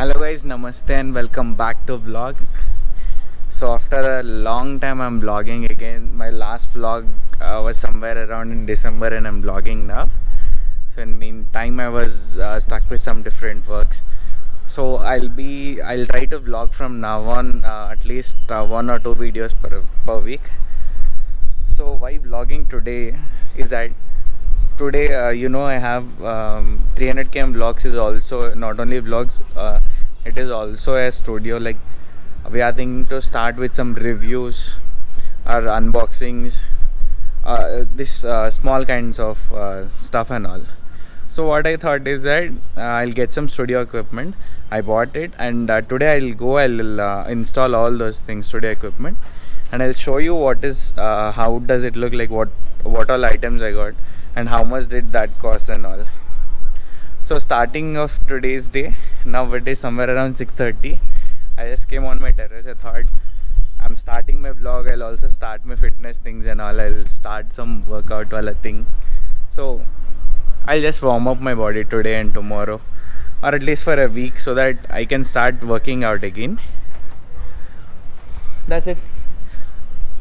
Hello guys, namaste and welcome back to vlog. So after a long time I'm vlogging again. My last vlog was somewhere around in December and I'm vlogging now. So in meantime I was stuck with some different works. So I'll try to vlog from now on at least 1 or 2 videos per week. So why vlogging today is that today I have 300 km vlogs is also not only vlogs, it is also a studio. Like we are thinking to start with some reviews or unboxings, this small kinds of stuff and all. So what I thought is that I'll get some studio equipment. I bought it, and today I'll install all those things, studio equipment, and I'll show you what is how does it look like, what all items I got and how much did that cost and all. So starting of today's day, now it is somewhere around 6:30. I just came on my terrace. I thought I'm starting my vlog. I'll also start my fitness things and all. I'll start some workout wala thing. So I'll just warm up my body today and tomorrow, or at least for a week, so that I can start working out again. That's it.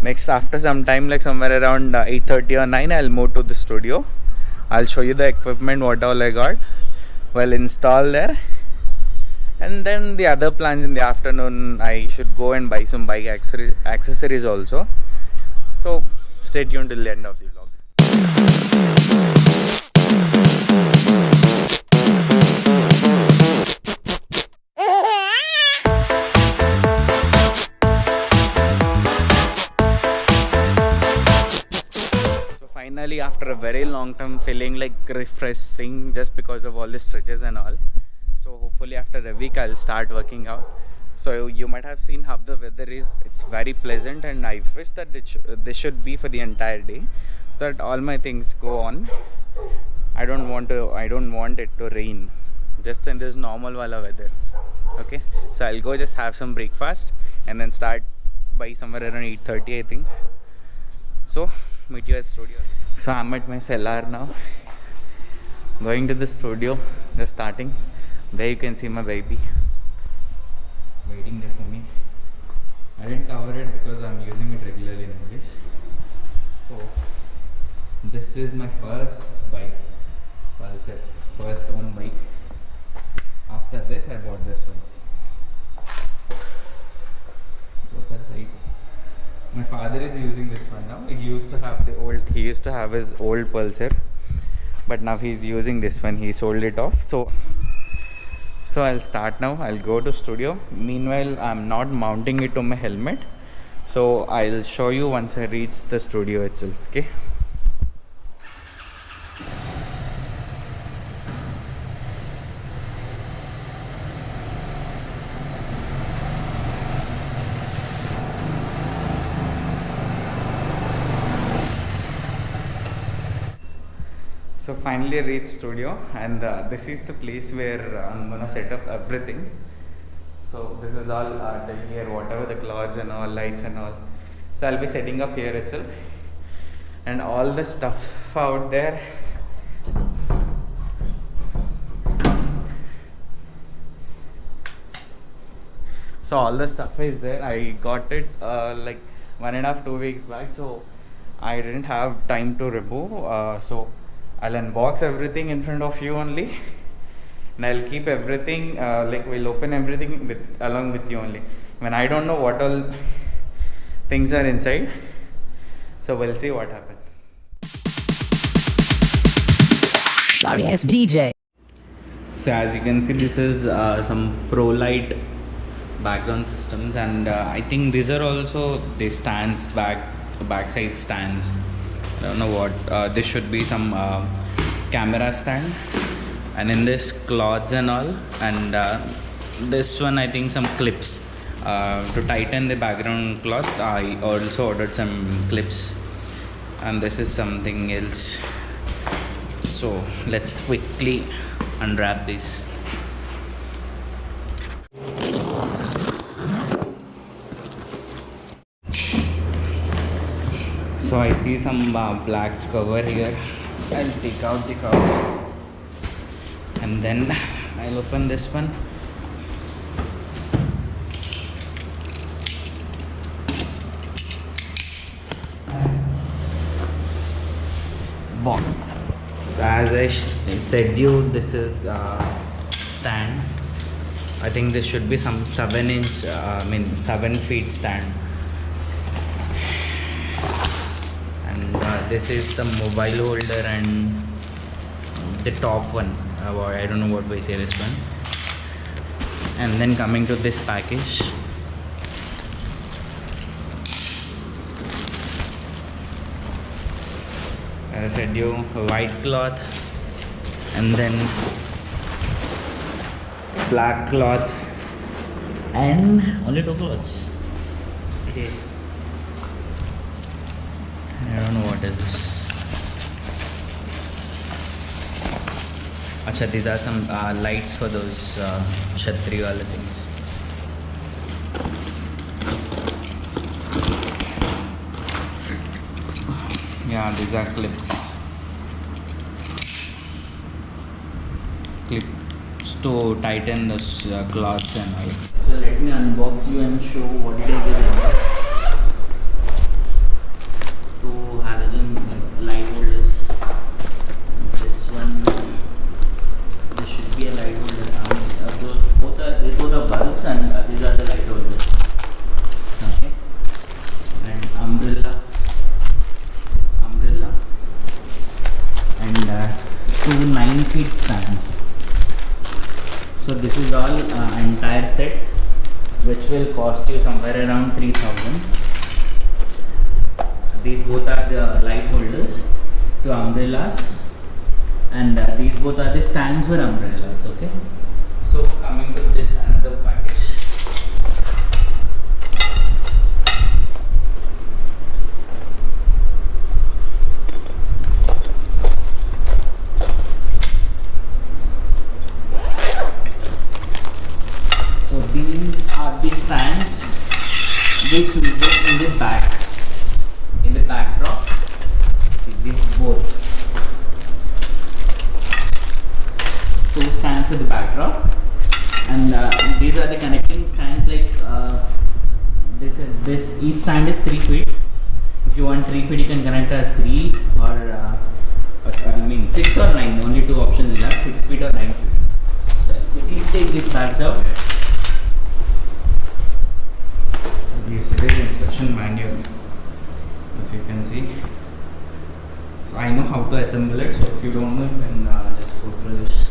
Next, after some time, like somewhere around 8:30 or 9, I'll move to the studio. I'll show you the equipment, what all I got. Well, install there. And then the other plans in the afternoon, I should go and buy some bike accessories also. So stay tuned till the end of the vlog. Finally, after a very long time, feeling like refreshed thing just because of all the stretches and all. So hopefully after a week I'll start working out. So you might have seen how the weather is. It's very pleasant, and I wish that this should be for the entire day, so that all my things go on. I don't want it to rain just in this normal wala weather. Okay, so I'll go just have some breakfast and then start by somewhere around 8:30, I think. So meet you at studio. So I'm at my cellar now, going to the studio, just starting. There you can see my baby. It's waiting there for me. I didn't cover it because I'm using it regularly in English. So this is my first bike, Pulsar, first own bike. After this I bought this one. My father is using this one now. He used to have his old Pulsar, but now he's using this one. He sold it off. So I'll start now. I'll go to studio. Meanwhile, I'm not mounting it to my helmet, so I'll show you once I reach the studio itself. Okay. So finally reached studio, and this is the place where I'm gonna set up everything. So this is all till here, whatever the clouds and all, lights and all. So I'll be setting up here itself, and all the stuff out there. So all the stuff is there. I got it like 1.5-2 weeks back, so I didn't have time to remove. So I'll unbox everything in front of you only, and I'll keep everything like we'll open everything along with you only. When I don't know what all things are inside, so we'll see what happens. Sorry, it's DJ. So as you can see, this is some ProLite background systems, and I think these are also the stands, backside stands. I don't know what this should be, some camera stand, and in this cloths and all, and this one I think some clips to tighten the background cloth. I also ordered some clips, and this is something else. So let's quickly unwrap this. So I see some black cover here. I'll take out the cover, and then I'll open this one. box. As I said you, this is stand. I think this should be some 7-inch, 7 feet stand. And this is the mobile holder and the top one. I don't know what we say this one. And then coming to this package. As I said you, a white cloth and then black cloth and only 2 cloths. Okay. I don't know what is this. Acha, these are some lights for those Chhatri wala things. Yeah, these are clips to tighten those cloths and all. So let me unbox you and show what did I give in this. 2 halogen light holders. This one, this should be a light holder. These both are bulbs and these are the light holders. Okay, and umbrella and 2 9-feet stands. So this is all entire set, which will cost you somewhere around 3,000. These both are the light holders, 2 umbrellas, and these both are the stands for umbrellas. Okay. So coming to this another package. These are the stands. This will go in the backdrop. See, these both 2 stands for the backdrop, and these are the connecting stands. Like this each stand is 3 feet. If you want 3 feet, you can connect as 3 or 6 or 9. Only 2 options are 6 feet or 9 feet. So quickly take these bags out. Yes, it is instruction manual, if you can see. So I know how to assemble it, so if you don't know, you can just go through this.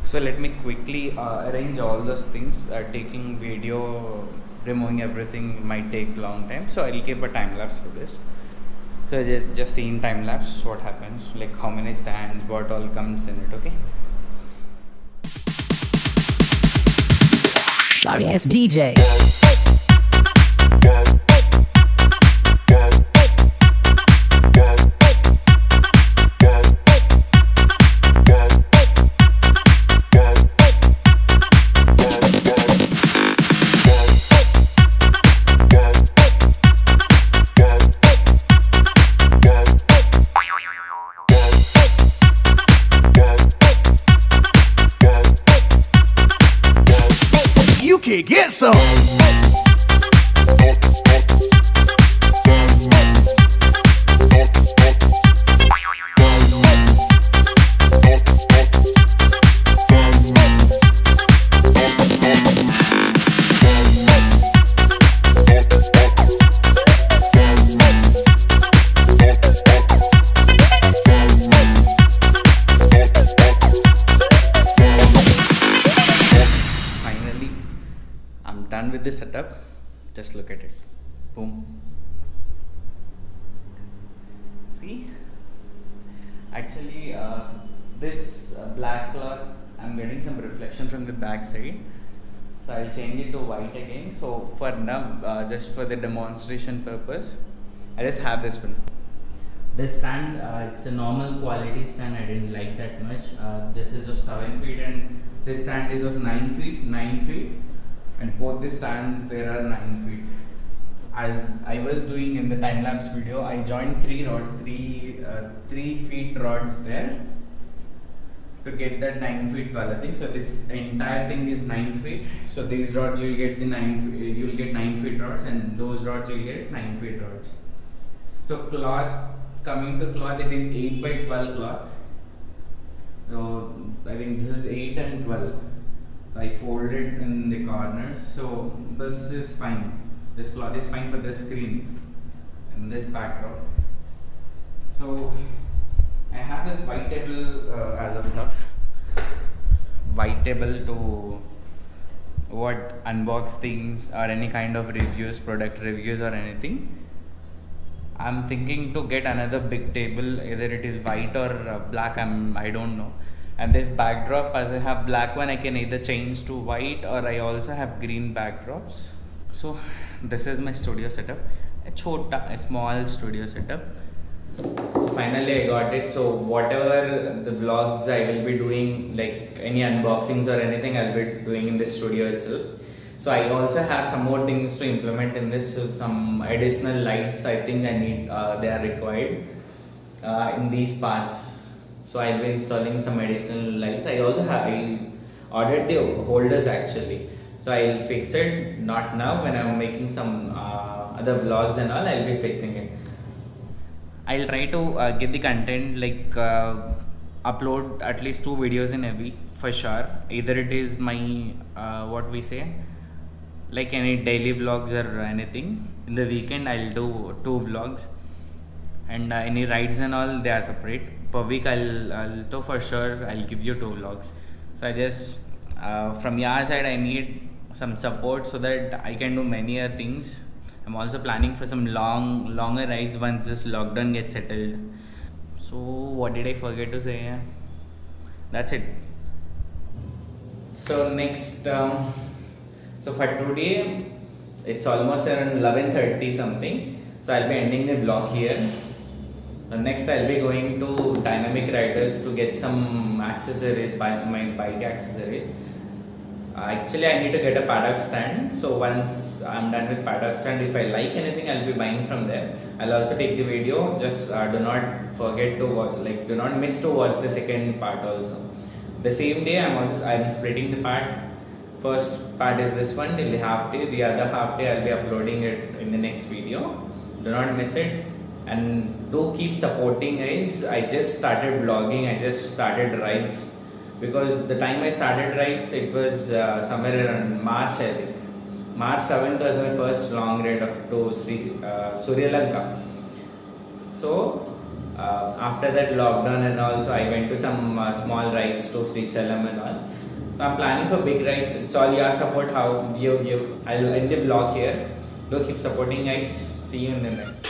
So let me quickly arrange all those things. Taking video, removing everything might take long time, so I'll keep a time lapse for this. So just see in time lapse what happens, like how many stands, what all comes in it. Okay. Sorry ass DJ. You can get some. Done with this setup. Just look at it. Boom. See, actually this black cloth, I'm getting some reflection from the back side, so I'll change it to white again. So for now, just for the demonstration purpose, I just have this one. This stand, it's a normal quality stand. I didn't like that much. This is of 7 feet and this stand is of 9 feet. And both the stands there are 9 feet. As I was doing in the time lapse video, I joined 3 feet rods there, to get that 9 feet wala thing. So this entire thing is 9 feet. So these rods you'll get the 9 feet rods, and those rods you'll get 9 feet rods. So cloth, coming to cloth, it is 8 by 12 cloth. So I think this is 8 and 12. So I folded in the corners. So this is fine. This cloth is fine for this screen and this backdrop. So I have this white table as of now. White table to unbox things or any kind of reviews, product reviews or anything. I'm thinking to get another big table, either it is white or black, I don't know. And this backdrop, as I have black one, I can either change to white, or I also have green backdrops. So this is my studio setup, a small studio setup. So finally I got it. So whatever the vlogs I will be doing, like any unboxings or anything, I'll be doing in this studio itself. So I also have some more things to implement in this. So some additional lights I think I need, they are required in these parts. So I'll be installing some additional lights. I ordered the holders actually. So I'll fix it, not now, when I'm making some other vlogs and all, I'll be fixing it. I'll try to get the content, like upload at least 2 videos in a week for sure. Either it is my what we say, like any daily vlogs or anything. In the weekend I'll do 2 vlogs, and any rides and all, they are separate. Per week I'll so for sure I'll give you 2 vlogs. So I just from your side I need some support so that I can do many things. I'm also planning for some longer rides once this lockdown gets settled. So what did I forget to say? That's it. So next, so for today, it's almost around 11:30 something. So I'll be ending the vlog here. Next I'll be going to Dynamic Riders to get some accessories, my bike accessories. Actually I need to get a paddock stand. So once I'm done with paddock stand, if I like anything, I'll be buying from there. I'll also take the video. Just do not forget to watch, do not miss to watch the second part also. The same day I'm splitting the part. First part is this one till the half day. The other half day I'll be uploading it in the next video. Do not miss it, and do keep supporting guys. I just started vlogging. I just started rides. Because the time I started rides, it was somewhere around March, I think. March 7th was my first long ride to Sri Lanka. So after that lockdown and also I went to some small rides to Sri Salam and all. So I'm planning for big rides. It's all your support how you give. I'll end the vlog here. Do keep supporting guys. See you in the next.